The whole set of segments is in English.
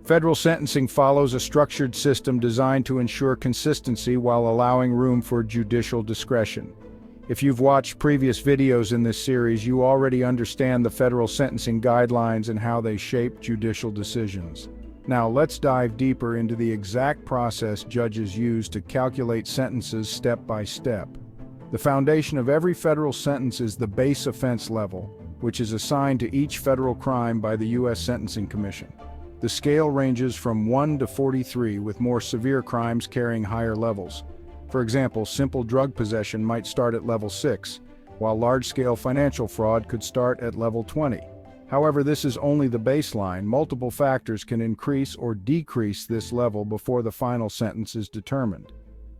Federal sentencing follows a structured system designed to ensure consistency while allowing room for judicial discretion. If you've watched previous videos in this series, you already understand the federal sentencing guidelines and how they shape judicial decisions. Now let's dive deeper into the exact process judges use to calculate sentences step by step. The foundation of every federal sentence is the base offense level, which is assigned to each federal crime by the U.S. Sentencing Commission. The scale ranges from 1 to 43, with more severe crimes carrying higher levels. For example, simple drug possession might start at level 6, while large-scale financial fraud could start at level 20. However, this is only the baseline. Multiple factors can increase or decrease this level before the final sentence is determined.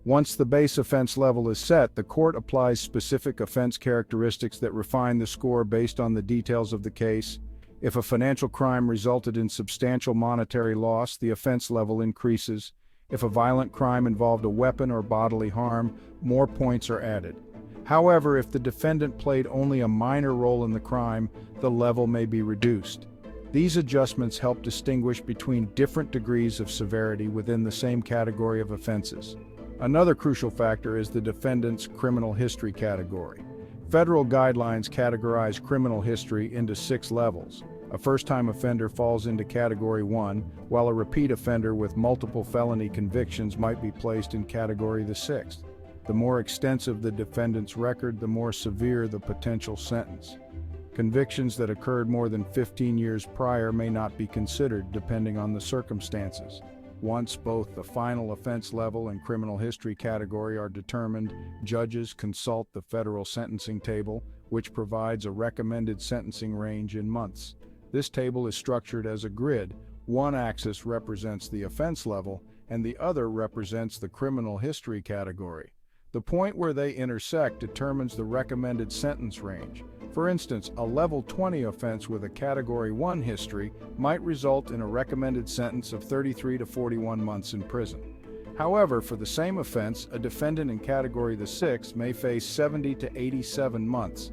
Once the base offense level is set, the court applies specific offense characteristics that refine the score based on the details of the case. If a financial crime resulted in substantial monetary loss, the offense level increases. If a violent crime involved a weapon or bodily harm, more points are added. However, if the defendant played only a minor role in the crime, the level may be reduced. These adjustments help distinguish between different degrees of severity within the same category of offenses. Another crucial factor is the defendant's criminal history category. Federal guidelines categorize criminal history into 6 levels. A first-time offender falls into Category 1, while a repeat offender with multiple felony convictions might be placed in Category the 6th. The more extensive the defendant's record, the more severe the potential sentence. Convictions that occurred more than 15 years prior may not be considered, depending on the circumstances. Once both the final offense level and criminal history category are determined, judges consult the federal sentencing table, which provides a recommended sentencing range in months. This table is structured as a grid. One axis represents the offense level, and the other represents the criminal history category. The point where they intersect determines the recommended sentence range. For instance, a level 20 offense with a Category 1 history might result in a recommended sentence of 33 to 41 months in prison. However, for the same offense, a defendant in Category the 6 may face 70 to 87 months.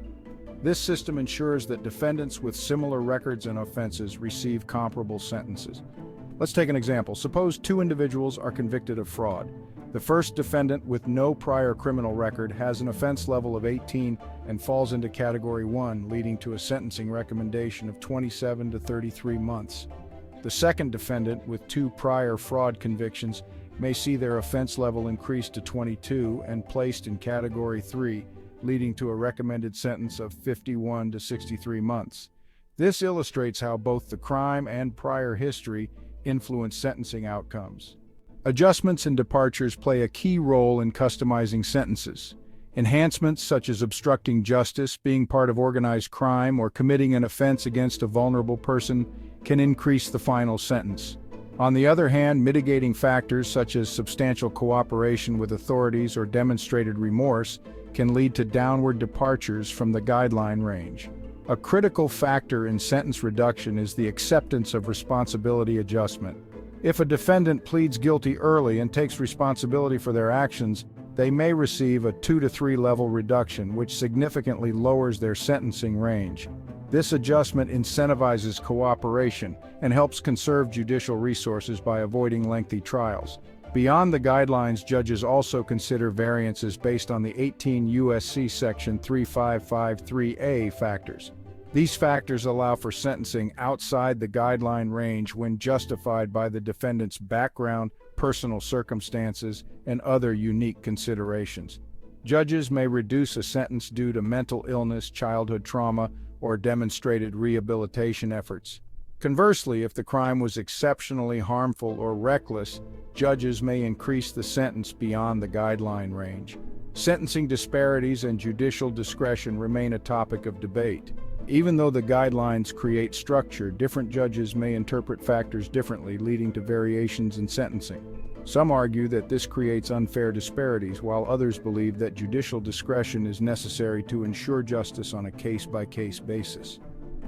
This system ensures that defendants with similar records and offenses receive comparable sentences. Let's take an example. Suppose 2 individuals are convicted of fraud. The first defendant, with no prior criminal record, has an offense level of 18 and falls into Category 1, leading to a sentencing recommendation of 27 to 33 months. The second defendant, with 2 prior fraud convictions, may see their offense level increased to 22 and placed in Category 3, leading to a recommended sentence of 51 to 63 months. This illustrates how both the crime and prior history influence sentencing outcomes. Adjustments and departures play a key role in customizing sentences. Enhancements such as obstructing justice, being part of organized crime, or committing an offense against a vulnerable person can increase the final sentence. On the other hand, mitigating factors such as substantial cooperation with authorities or demonstrated remorse can lead to downward departures from the guideline range. A critical factor in sentence reduction is the acceptance of responsibility adjustment. If a defendant pleads guilty early and takes responsibility for their actions, they may receive a 2 to 3 level reduction, which significantly lowers their sentencing range. This adjustment incentivizes cooperation and helps conserve judicial resources by avoiding lengthy trials. Beyond the guidelines, judges also consider variances based on the 18 U.S.C. Section 3553A factors. These factors allow for sentencing outside the guideline range when justified by the defendant's background, personal circumstances, and other unique considerations. Judges may reduce a sentence due to mental illness, childhood trauma, or demonstrated rehabilitation efforts. Conversely, if the crime was exceptionally harmful or reckless, judges may increase the sentence beyond the guideline range. Sentencing disparities and judicial discretion remain a topic of debate. Even though the guidelines create structure, different judges may interpret factors differently, leading to variations in sentencing. Some argue that this creates unfair disparities, while others believe that judicial discretion is necessary to ensure justice on a case-by-case basis.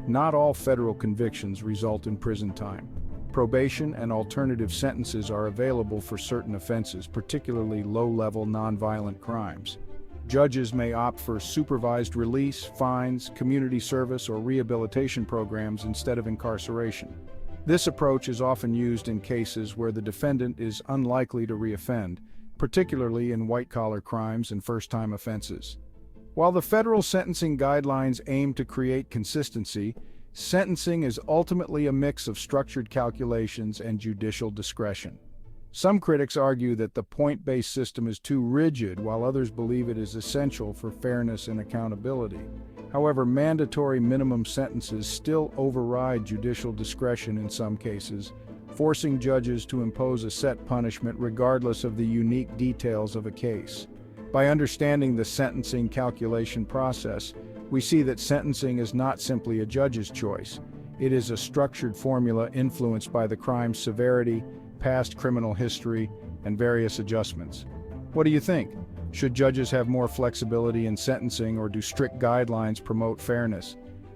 Not all federal convictions result in prison time. Probation and alternative sentences are available for certain offenses, particularly low-level nonviolent crimes. Judges may opt for supervised release, fines, community service, or rehabilitation programs instead of incarceration. This approach is often used in cases where the defendant is unlikely to reoffend, particularly in white-collar crimes and first-time offenses. While the federal sentencing guidelines aim to create consistency, sentencing is ultimately a mix of structured calculations and judicial discretion. Some critics argue that the point-based system is too rigid, while others believe it is essential for fairness and accountability. However, mandatory minimum sentences still override judicial discretion in some cases, forcing judges to impose a set punishment regardless of the unique details of a case. By understanding the sentencing calculation process, we see that sentencing is not simply a judge's choice. It is a structured formula influenced by the crime's severity, past criminal history, and various adjustments. What do you think? Should judges have more flexibility in sentencing, or do strict guidelines promote fairness?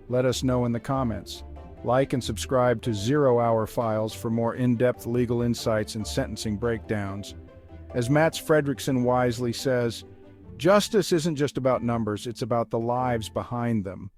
Let us know in the comments. Like and subscribe to 0 Hour Files for more in-depth legal insights and sentencing breakdowns. As Mats Fredriksson wisely says, justice isn't just about numbers, it's about the lives behind them.